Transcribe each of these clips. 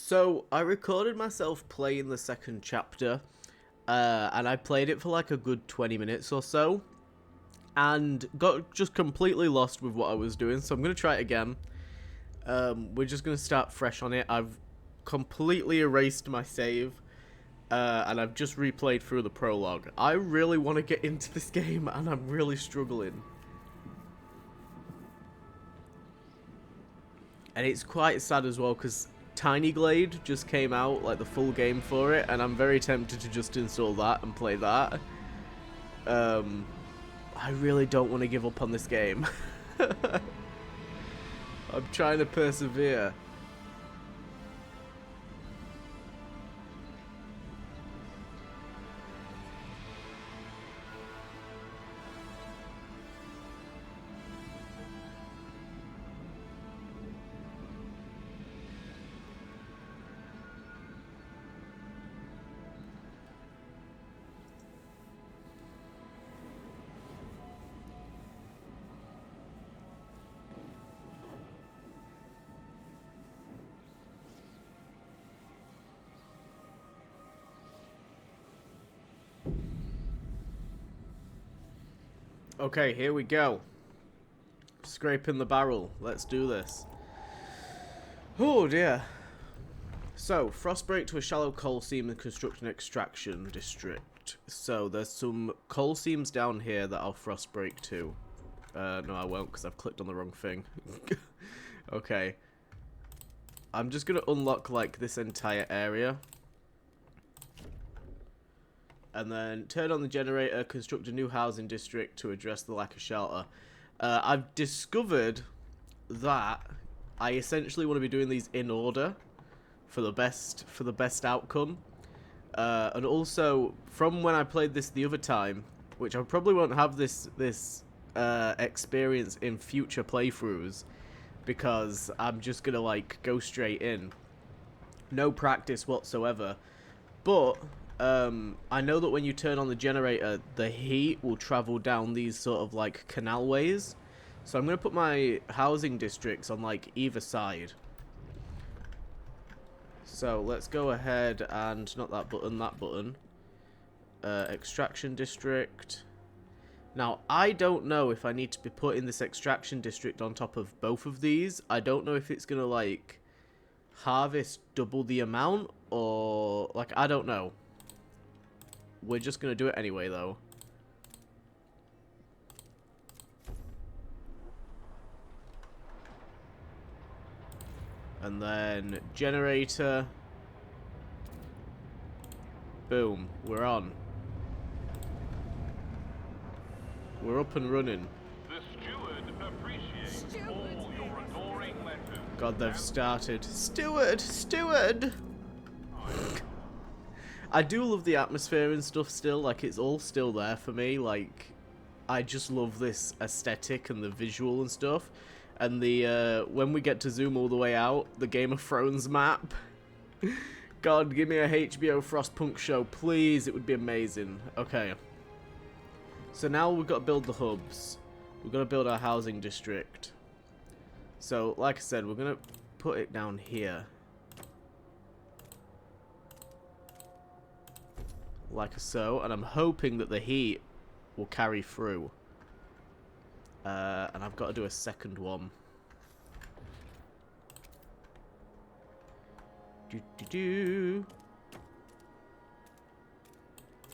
So I recorded myself playing the second chapter, and I played it for like a good 20 minutes or so, and got just completely lost with what I was doing. So I'm gonna try it again. We're just gonna start fresh on it. I've completely erased my save, and I've just replayed through the prologue. I really want to get into this game, and I'm really struggling. And it's quite sad as well, because Tiny Glade just came out, like the full game for it, and I'm very tempted to just install that and play that. I really don't want to give up on this game. I'm trying to persevere. Okay, here we go. Scraping the barrel. Let's do this. Oh dear. So, Frostbreak to a shallow coal seam and construct an extraction district. So, there's some coal seams down here that I'll Frostbreak to. No, I won't, because I've clicked on the wrong thing. Okay. I'm just going to unlock, like, this entire area. And then turn on the generator, construct a new housing district to address the lack of shelter. I've discovered that I essentially want to be doing these in order for the best outcome. And also, from when I played this the other time, which I probably won't have this experience in future playthroughs, because I'm just gonna like go straight in, no practice whatsoever. But I know that when you turn on the generator, the heat will travel down these sort of like canalways. So I'm going to put my housing districts on like either side. So let's go ahead and not that button, that button. Extraction district. Now, I don't know if I need to be putting this extraction district on top of both of these. I don't know if it's going to like harvest double the amount or like, I don't know. We're just going to do it anyway, though. And then generator. Boom. We're on. We're up and running. The steward appreciates all your adoring letters. God, they've started. Steward! Steward! I do love the atmosphere and stuff still, like it's all still there for me, like I just love this aesthetic and the visual and stuff. And the when we get to zoom all the way out, the Game of Thrones map. God, give me a HBO Frostpunk show, please, it would be amazing. Okay. So now we've got to build the hubs. We've got to build our housing district. So, like I said, we're going to put it down here. Like so, and I'm hoping that the heat will carry through. And I've got to do a second one.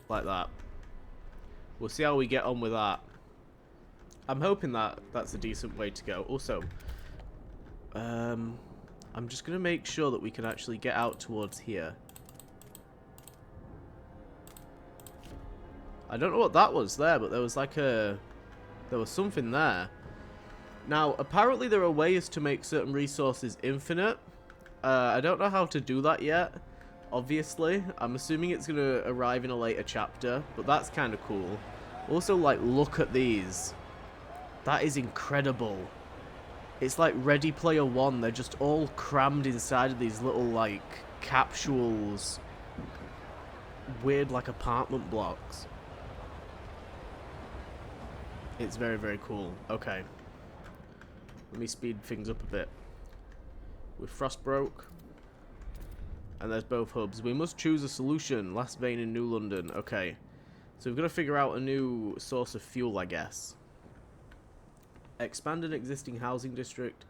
Like that. We'll see how we get on with that. I'm hoping that that's a decent way to go. Also, I'm just going to make sure that we can actually get out towards here. I don't know what that was there, but there was like there was something there. Now, apparently there are ways to make certain resources infinite. I don't know how to do that yet, obviously. I'm assuming it's going to arrive in a later chapter, but that's kind of cool. Also, like, look at these. That is incredible. It's like Ready Player One. They're just all crammed inside of these little, like, capsules. Weird, like, apartment blocks. It's very, very cool. Okay. Let me speed things up a bit. With Frostbroke. And there's both hubs. We must choose a solution. Last vein in New London. Okay. So we've got to figure out a new source of fuel, I guess. Expand an existing housing district.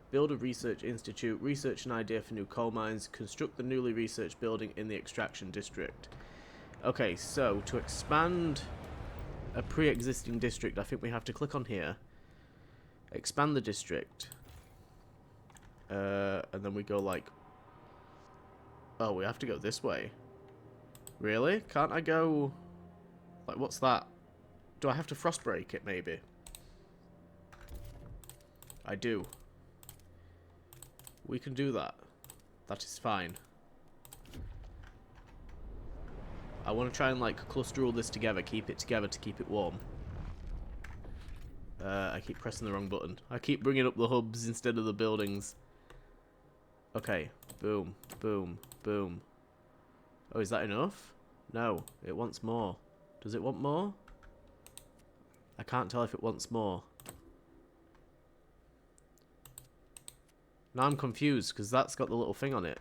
Build a research institute. Research an idea for new coal mines. Construct the newly researched building in the extraction district. Okay, so to expand a pre-existing district, I think we have to click on here. Expand the district. And then we go like... Oh, we have to go this way. Really? Can't I go... Like, what's that? Do I have to frost break it, maybe? I do. We can do that. That is fine. I want to try and, like, cluster all this together. Keep it together to keep it warm. I keep pressing the wrong button. I keep bringing up the hubs instead of the buildings. Okay. Boom. Boom. Boom. Oh, is that enough? No. It wants more. Does it want more? I can't tell if it wants more. Now I'm confused because that's got the little thing on it.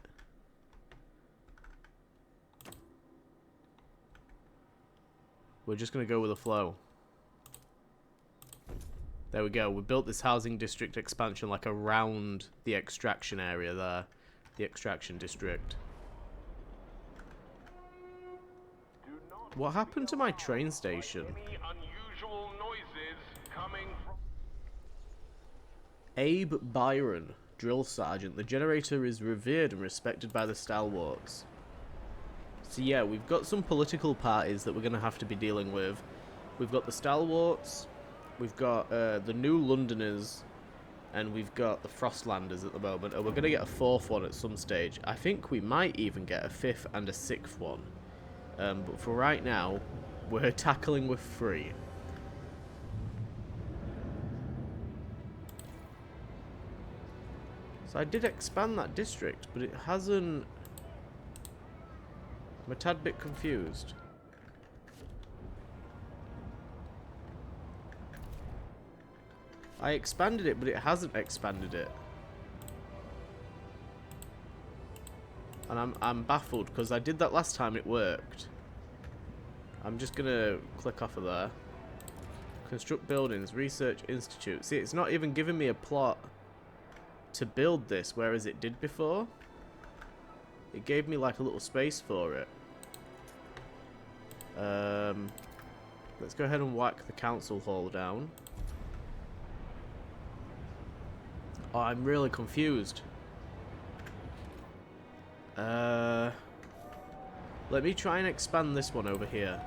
We're just going to go with the flow. There we go. We built this housing district expansion like around the extraction area there. The extraction district. What happened to my train station? Any unusual noises coming from... Abe Byron, drill sergeant. The generator is revered and respected by the stalwarts. So yeah, we've got some political parties that we're going to have to be dealing with. We've got the stalwarts, we've got the New Londoners, and we've got the Frostlanders at the moment. And we're going to get a fourth one at some stage. I think we might even get a fifth and a sixth one. But for right now, we're tackling with 3. So I did expand that district, but it hasn't... I'm a tad bit confused. I expanded it, but it hasn't expanded it. And I'm baffled, because I did that last time, it worked. I'm just gonna click off of there. Construct buildings, research institute. See, it's not even giving me a plot to build this, whereas it did before. It gave me like a little space for it. Let's go ahead and whack the council hall down. Oh, I'm really confused. Let me try and expand this one over here.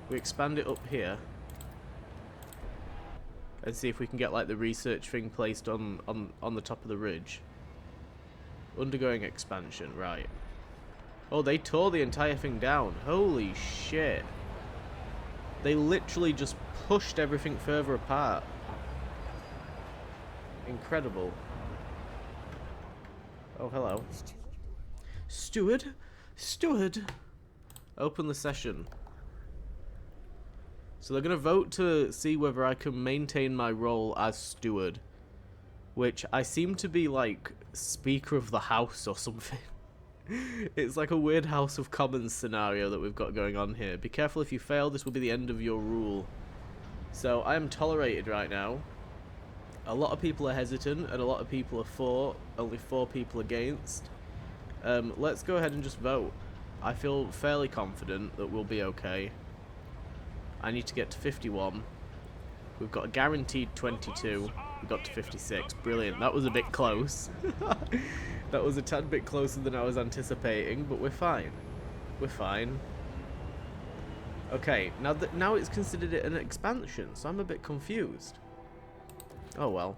We expand it up here. And see if we can get like the research thing placed on the top of the ridge. Undergoing expansion, right. Oh, they tore the entire thing down. Holy shit. They literally just pushed everything further apart. Incredible. Oh, hello. Steward? Steward? Open the session. So they're going to vote to see whether I can maintain my role as steward. Which I seem to be like Speaker of the House or something. It's like a weird House of Commons scenario that we've got going on here. Be careful, if you fail, this will be the end of your rule. So I am tolerated right now. A lot of people are hesitant and a lot of people are for. Only 4 people against. Let's go ahead and just vote. I feel fairly confident that we'll be okay. I need to get to 51. We've got a guaranteed 22. We got to 56. Brilliant. That was a bit close. That was a tad bit closer than I was anticipating, but we're fine. We're fine. Okay, now it's considered an expansion, so I'm a bit confused. Oh well.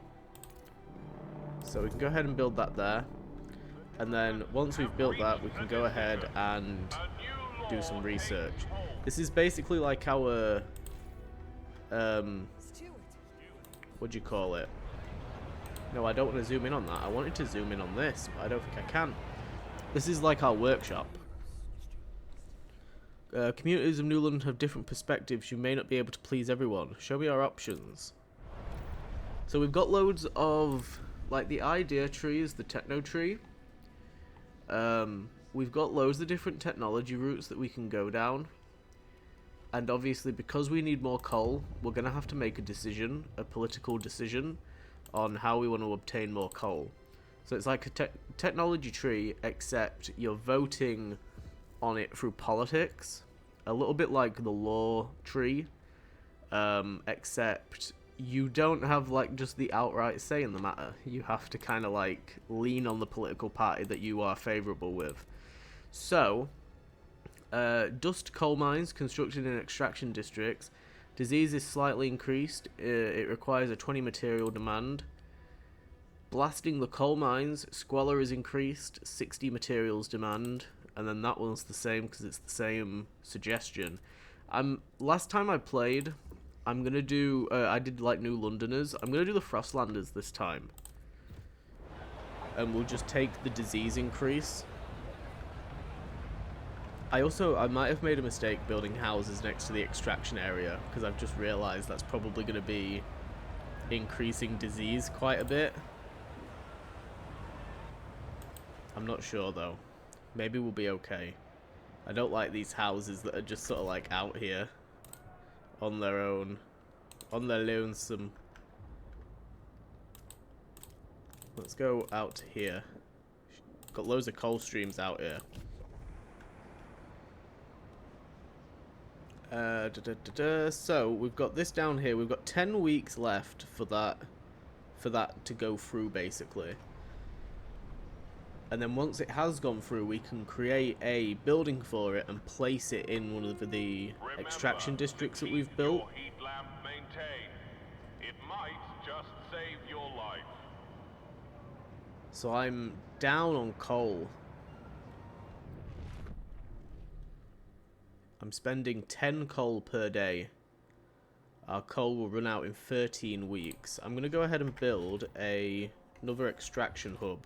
So we can go ahead and build that there. And then once we've built that, we can go ahead and do some research. This is basically like our what do you call it? No, I don't want to zoom in on that. I wanted to zoom in on this, but I don't think I can. This is like our workshop. Communities of Newland have different perspectives. You may not be able to please everyone. Show me our options. So we've got loads of, like, the idea tree is the techno tree. we've got loads of different technology routes that we can go down. And obviously, because we need more coal, we're going to have to make a decision, a political decision, on how we want to obtain more coal. So it's like a technology tree, except you're voting on it through politics. A little bit like the law tree, except you don't have like just the outright say in the matter. You have to kind of like lean on the political party that you are favourable with. So, dust coal mines constructed in extraction districts. Disease is slightly increased. It requires a 20 material demand. Blasting the coal mines, squalor is increased, 60 materials demand. And then that one's the same because it's the same suggestion. Last time I played, I'm gonna do. I did like New Londoners. I'm gonna do the Frostlanders this time, and we'll just take the disease increase. I might have made a mistake building houses next to the extraction area because I've just realised that's probably gonna be increasing disease quite a bit. I'm not sure though. Maybe we'll be okay. I don't like these houses that are just sort of like out here on their own, on their lonesome. Let's go out to here. Got loads of coal streams out here. So we've got this down here. We've got 10 weeks left for that to go through basically. And then once it has gone through, we can create a building for it and place it in one of the extraction districts that we've built. Your heat lamp maintained. It might just save your life. So I'm down on coal. I'm spending 10 coal per day. Our coal will run out in 13 weeks. I'm going to go ahead and build another extraction hub.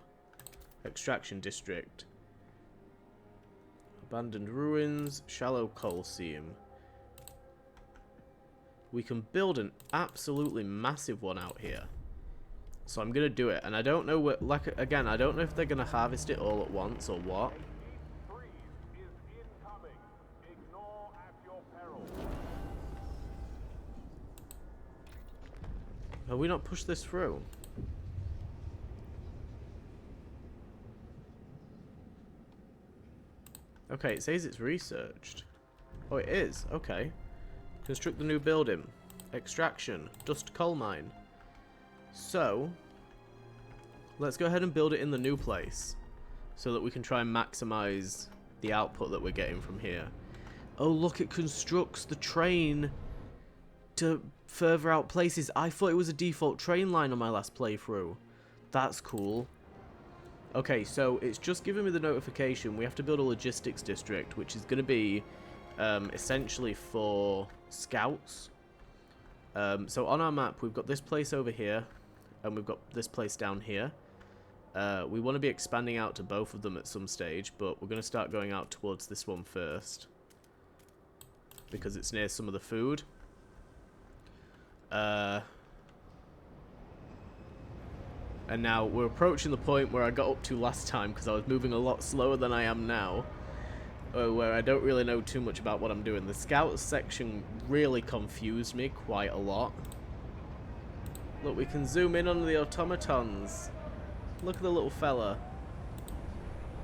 Extraction district. Abandoned ruins, shallow coal seam. We can build an absolutely massive one out here. So I'm gonna do it, and I don't know what. Like again, I don't know if they're gonna harvest it all at once or what. EP3 is incoming. Ignore at your peril. Have we not pushed this through? Okay, it says it's researched. Oh, it is. Okay. Construct the new building. Extraction. Dust coal mine. So, let's go ahead and build it in the new place so that we can try and maximize the output that we're getting from here. Oh, look, it constructs the train to further out places. I thought it was a default train line on my last playthrough. That's cool. Okay, so it's just giving me the notification. We have to build a logistics district, which is going to be essentially for scouts. So on our map, we've got this place over here, and we've got this place down here. We want to be expanding out to both of them at some stage, but we're going to start going out towards this one first, because it's near some of the food. And now we're approaching the point where I got up to last time because I was moving a lot slower than I am now. Where I don't really know too much about what I'm doing. The scouts section really confused me quite a lot. Look, we can zoom in on the automatons. Look at the little fella.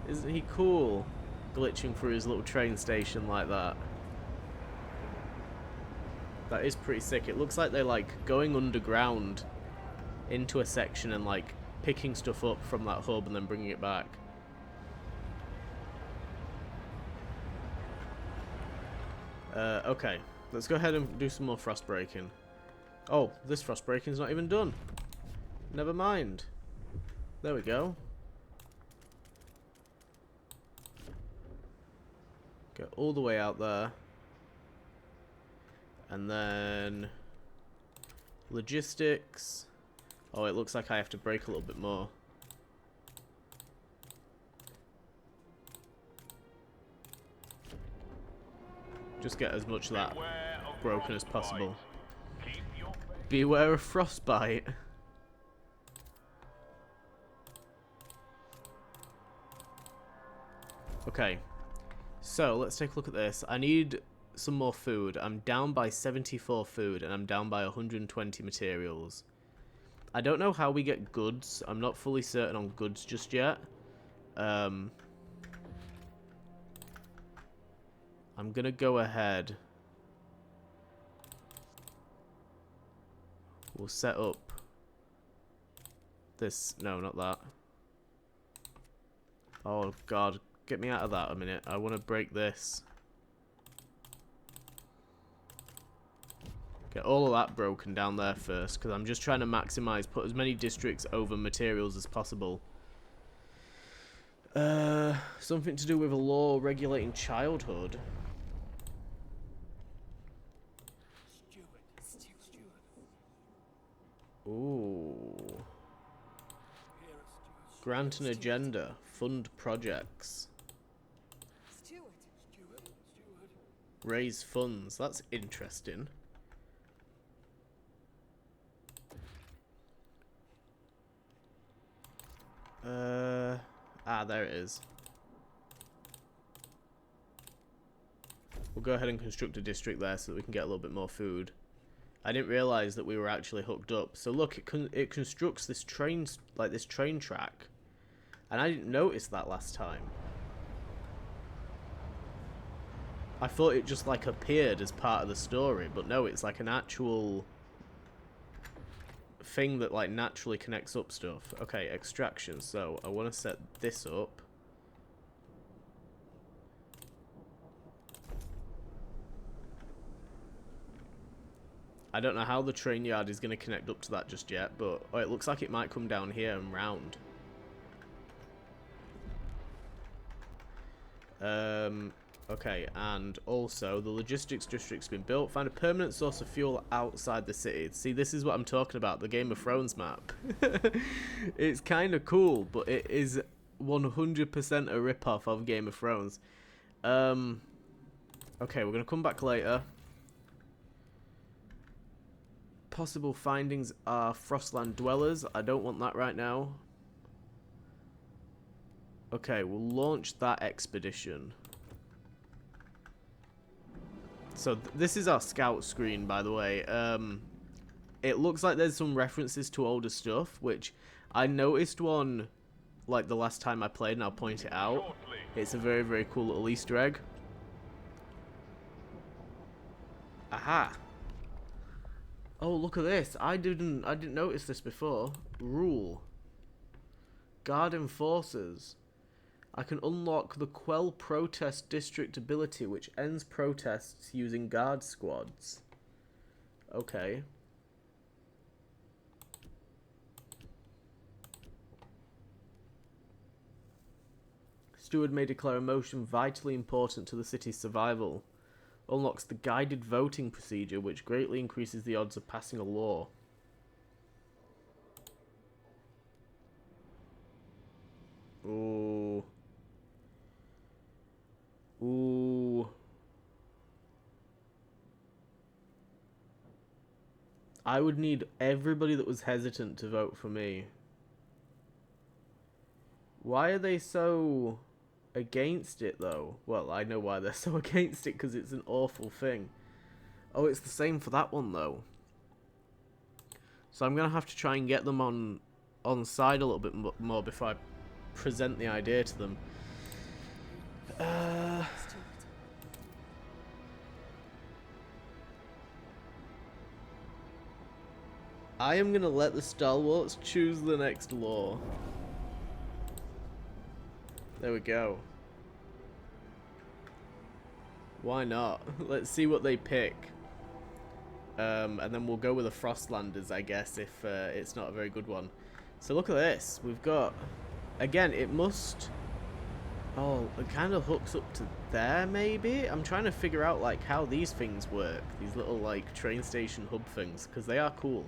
Isn't he cool? Glitching through his little train station like that. That is pretty sick. It looks like they're like going underground into a section and like picking stuff up from that hub and then bringing it back. Okay, let's go ahead and do some more frost breaking. Oh, this frost breaking's not even done. Never mind. There we go. Go all the way out there. And then logistics. Oh, it looks like I have to break a little bit more. Just get as much of that broken as possible. Beware of frostbite. Okay. So, let's take a look at this. I need some more food. I'm down by 74 food, and I'm down by 120 materials. I don't know how we get goods. I'm not fully certain on goods just yet. I'm gonna go ahead. We'll set up this. No, not that. Oh, God. Get me out of that a minute. I want to break this. Get all of that broken down there first, because I'm just trying to maximize, put as many districts over materials as possible. Something to do with a law regulating childhood. Ooh. Grant an agenda. Fund projects. Raise funds. That's interesting. There it is. We'll go ahead and construct a district there so that we can get a little bit more food. I didn't realize that we were actually hooked up. So look, it constructs this train, like this train track. And I didn't notice that last time. I thought it just like appeared as part of the story, but no, it's like an actual thing that like naturally connects up stuff. Okay, extraction. So I want to set this up. I don't know how the train yard is going to connect up to that just yet, but it looks like it might come down here and round. Okay, and also the logistics district's been built. Find a permanent source of fuel outside the city. See, this is what I'm talking about, the Game of Thrones map. It's kind of cool, but it is 100% a rip-off of Game of Thrones. Okay, we're going to come back later. Possible findings are Frostland dwellers. I don't want that right now. Okay, we'll launch that expedition. So this is our scout screen, by the way. It looks like there's some references to older stuff, which I noticed one like the last time I played, and I'll point it out. It's a very, very cool little Easter egg. Aha! Oh, look at this. I didn't notice this before. Rule. Guard enforcers. I can unlock the Quell Protest District ability, which ends protests using guard squads. Okay. Steward may declare a motion vitally important to the city's survival. Unlocks the guided voting procedure, which greatly increases the odds of passing a law. Ooh. Ooh. I would need everybody that was hesitant to vote for me. Why are they so against it, though? Well, I know why they're so against it, because it's an awful thing. Oh, it's the same for that one, though. So I'm going to have to try and get them on side a little bit more before I present the idea to them. I am going to let the stalwarts choose the next law. There we go. Why not? Let's see what they pick. And then we'll go with the Frostlanders, I guess, if it's not a very good one. So look at this. We've got... Again, it must... Oh, it kind of hooks up to there, maybe? I'm trying to figure out, like, how these things work. These little, like, train station hub things. Because they are cool.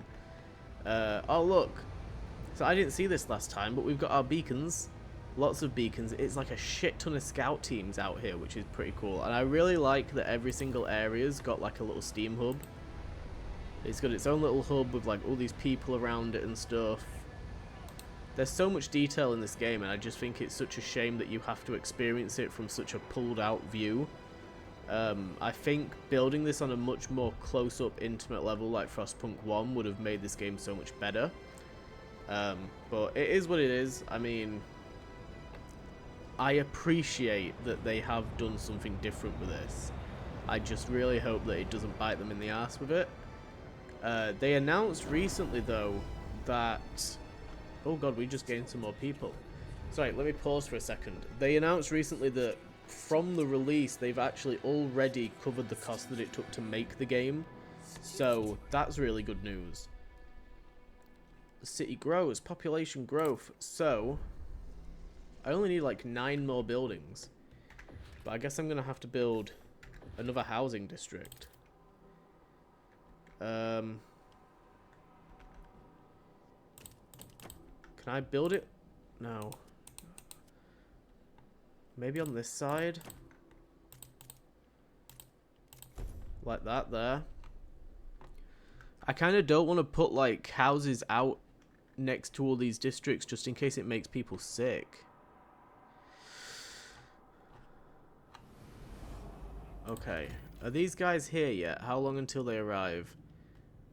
Oh, look. So I didn't see this last time, but we've got our beacons. Lots of beacons. It's like a shit ton of scout teams out here, which is pretty cool. And I really like that every single area's got, like, a little steam hub. It's got its own little hub with, like, all these people around it and stuff. There's so much detail in this game, and I just think it's such a shame that you have to experience it from such a pulled out view. I think building this on a much more close-up, intimate level like Frostpunk 1 would have made this game so much better. But it is what it is. I mean, I appreciate that they have done something different with this. I just really hope that it doesn't bite them in the ass with it. They announced recently, though, that... Oh god, we just gained some more people. Sorry, let me pause for a second. They announced recently that from the release, they've actually already covered the cost that it took to make the game. So, that's really good news. The city grows, population growth. So, I only need like 9 more buildings. But I guess I'm going to have to build another housing district. Can I build it? No. Maybe on this side? Like that there. I kind of don't want to put like houses out next to all these districts just in case it makes people sick. Okay. Are these guys here yet? How long until they arrive?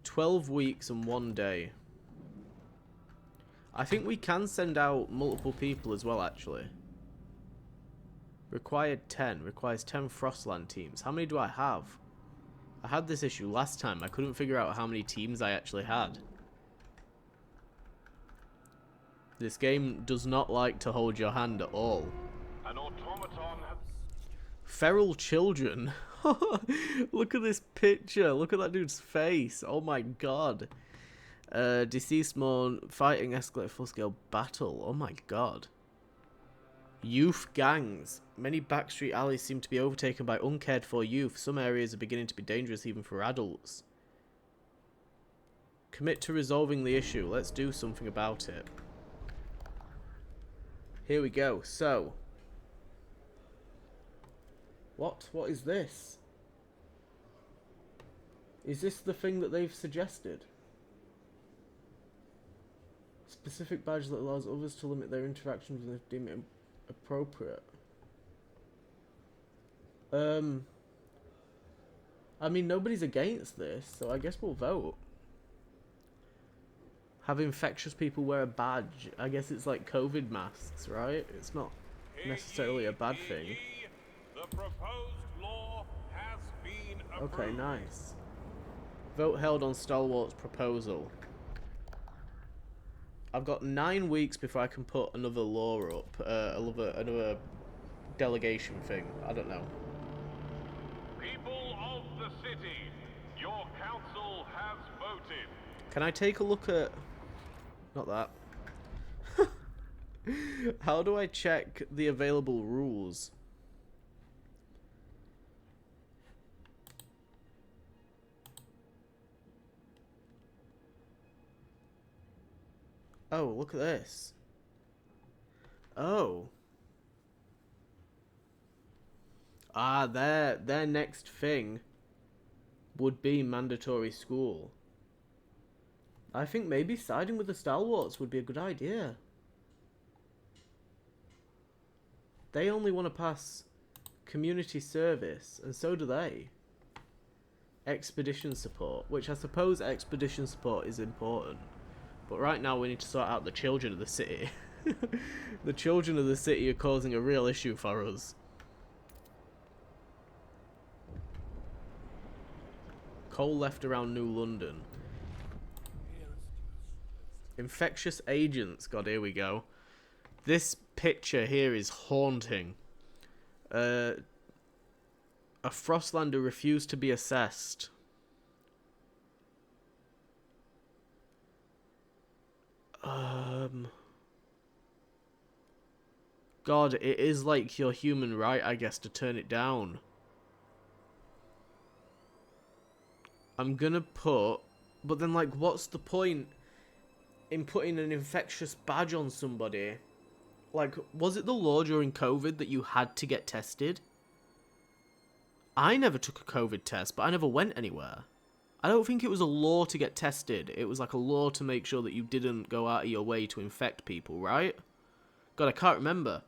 12 weeks and 1 day. I think we can send out multiple people as well, actually. Required 10. Requires 10 Frostland teams. How many do I have? I had this issue last time. I couldn't figure out how many teams I actually had. This game does not like to hold your hand at all. An automaton has... Feral children. Look at this picture. Look at that dude's face. Oh my god. Deceased Morn. Fighting escalate full-scale battle. Oh my god. Youth gangs. Many backstreet alleys seem to be overtaken by uncared-for youth. Some areas are beginning to be dangerous even for adults. Commit to resolving the issue. Let's do something about it. Here we go. So. What? What is this? Is this the thing that they've suggested? Specific badge that allows others to limit their interactions if deem it appropriate. I mean, nobody's against this, so I guess we'll vote. Have infectious people wear a badge. I guess it's like COVID masks, right? It's not necessarily a bad thing. The proposed law has been approved. Okay, nice. Vote held on Stalwart's proposal. I've got 9 weeks before I can put another law up. Another delegation thing. I don't know. People of the city, your council has voted. Can I take a look at... Not that. How do I check the available rules? Oh, look at this. Oh. Ah, their next thing would be mandatory school. I think maybe siding with the Stalwarts would be a good idea. They only want to pass community service, and so do they. Expedition support, which I suppose expedition support is important. But right now we need to sort out the children of the city. The children of the city are causing a real issue for us. Coal left around New London. Infectious agents. God, here we go. This picture here is haunting. A Frostlander refused to be assessed. God, it is like your human right, I guess, to turn it down. I'm gonna put... But then, like, what's the point in putting an infectious badge on somebody? Like, was it the law during COVID that you had to get tested? I never took a COVID test, but I never went anywhere. I don't think it was a law to get tested. It was like a law to make sure that you didn't go out of your way to infect people, right? God, I can't remember.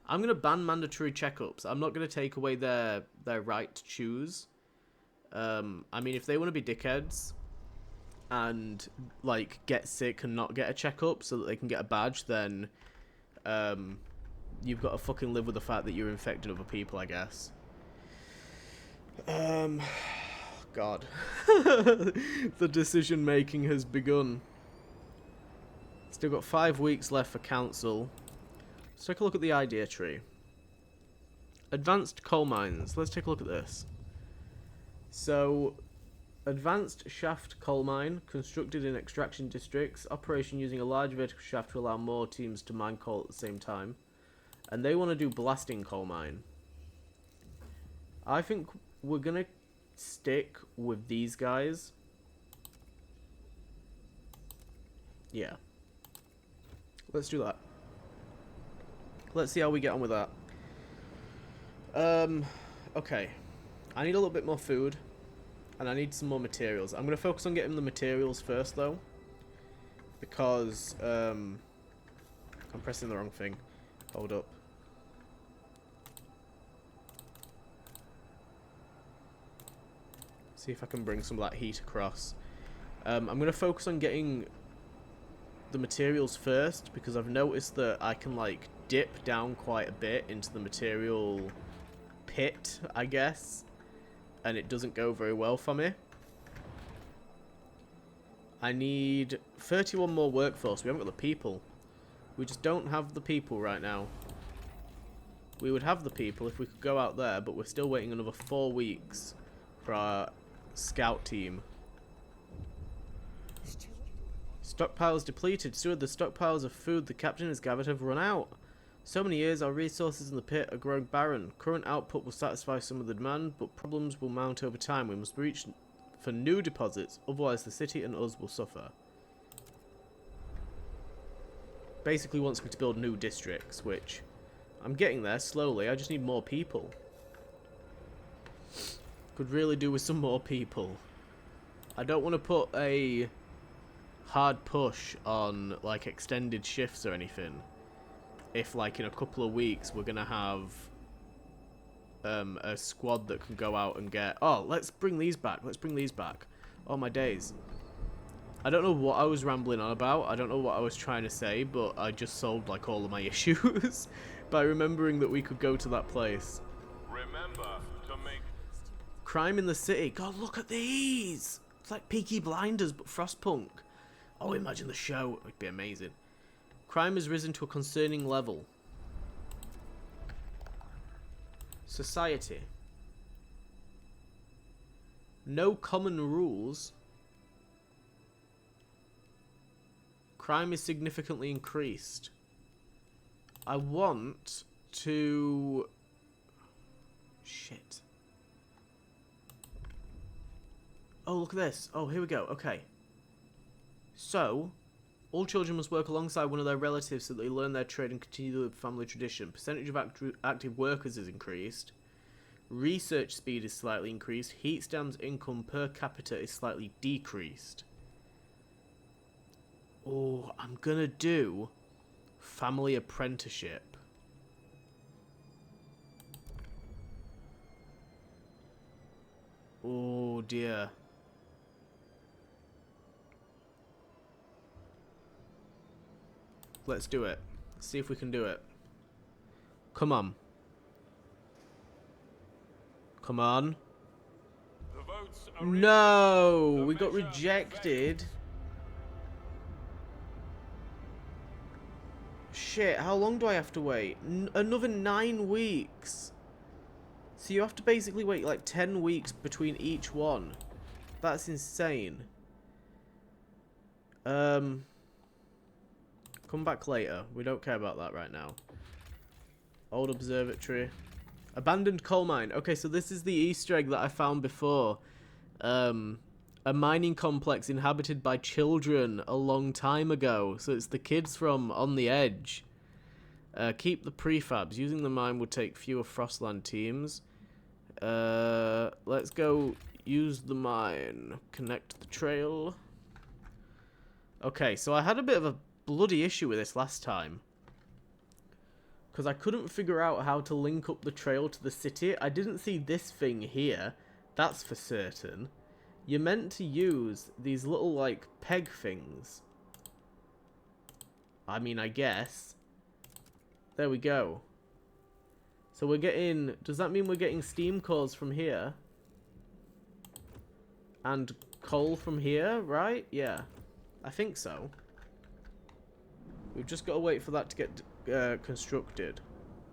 I'm going to ban mandatory checkups. I'm not going to take away their right to choose. I mean, if they want to be dickheads and, like, get sick and not get a checkup so that they can get a badge, then you've got to fucking live with the fact that you're infecting other people, I guess. God. The decision making has begun. Still got 5 weeks left for council. Let's take a look at the idea tree. Advanced coal mines. Let's take a look at this. So, advanced shaft coal mine, constructed in extraction districts, operation using a large vertical shaft to allow more teams to mine coal at the same time. And they want to do blasting coal mine. I think we're going to stick with these guys. Yeah. Let's do that. Let's see how we get on with that. Okay. I need a little bit more food. And I need some more materials. I'm going to focus on getting the materials first, though. Because, I'm pressing the wrong thing. Hold up. See if I can bring some of that heat across. I'm going to focus on getting the materials first, because I've noticed that I can, like, dip down quite a bit into the material pit, I guess. And it doesn't go very well for me. I need 31 more workforce. We haven't got the people. We just don't have the people right now. We would have the people if we could go out there, but we're still waiting another 4 weeks for our scout team. Stockpiles depleted. Steward, the stockpiles of food the captain has gathered have run out. So many years, our resources in the pit are growing barren. Current output will satisfy some of the demand, but problems will mount over time. We must reach for new deposits, otherwise the city and us will suffer. Basically wants me to build new districts, which I'm getting there slowly. I just need more people. Could really do with some more people. I don't want to put a hard push on, like, extended shifts or anything. If, like, in a couple of weeks we're gonna have a squad that can go out and get, oh, let's bring these back, oh my days. I don't know what I was rambling on about, I don't know what I was trying to say, but I just solved, like, all of my issues by remembering that we could go to that place. Remember to make Crime in the city. God, look at these. It's like Peaky Blinders but Frostpunk. Oh, imagine the show. It'd be amazing. Crime has risen to a concerning level. Society. No common rules. Crime is significantly increased. I want to... Shit. Oh, look at this. Oh, here we go. Okay. So... all children must work alongside one of their relatives so that they learn their trade and continue the family tradition. Percentage of active workers is increased. Research speed is slightly increased. Heat stam's income per capita is slightly decreased. Oh, I'm gonna do family apprenticeship. Oh dear. Let's do it. See if we can do it. Come on. Come on. the votes are in. No! The We got measure rejected. Shit, how long do I have to wait? Another 9 weeks. So you have to basically wait like 10 weeks between each one. That's insane. Come back later. We don't care about that right now. Old observatory. Abandoned coal mine. Okay, so this is the Easter egg that I found before. A mining complex inhabited by children a long time ago. So it's the kids from On the Edge. Keep the prefabs. Using the mine would take fewer Frostland teams. Let's go Use the mine. Connect the trail. Okay, so I had a bit of a bloody issue with this last time. Because I couldn't figure out how to link up the trail to the city. I didn't see this thing here. That's for certain. You're meant to use these little, like, peg things. I mean, I guess. There we go. So we're getting... Does that mean we're getting steam cores from here? And coal from here, right? Yeah. I think so. We've just got to wait for that to get constructed.